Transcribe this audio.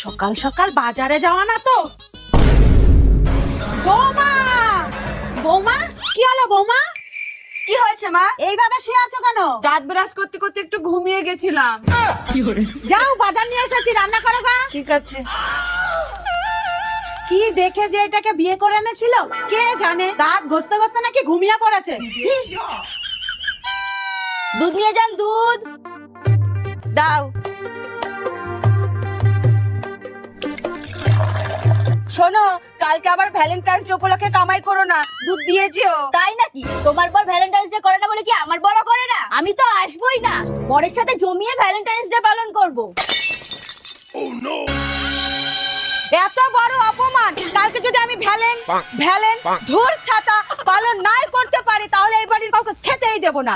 সকাল সকাল বাজারে যাওয়া না তো। বৌমা, বৌমা, কি হলো বৌমা? কি হয়েছে মা? এইভাবে শুয়ে আছো কেন? দাঁত ব্রাশ করতে করতে একটু ঘুমিয়ে গেছিলাম। যাও, বাজার নিয়ে এসেছি, রান্না করো গা। ঠিক আছে। কি দেখে যে এটাকে বিয়ে করে এনেছিল কে জানে, দাঁত ঘষতে ঘষতে নাকি ঘুমিয়ে পড়েছে। দুধ নিয়ে যান, দুধ দাও। শোনো, কালকে আবার ভ্যালেন্টাইন্স ডে উপলক্ষে কামাই করো না, দুধ দিয়ে যেও। তাই নাকি? তোমার বর ভ্যালেন্টাইন্স ডে করে না বলে কি আমার বড় করে না? আমি তো আসবোই না, বরের সাথে জমিয়ে ভ্যালেন্টাইন্স ডে পালন করব। এত বড় অপমান! কালকে যদি আমি ভ্যালেন ধুর ছাতা পালন নাই করতে পারি, তাহলে এই বাড়ির কাউকে খেতেই দেব না।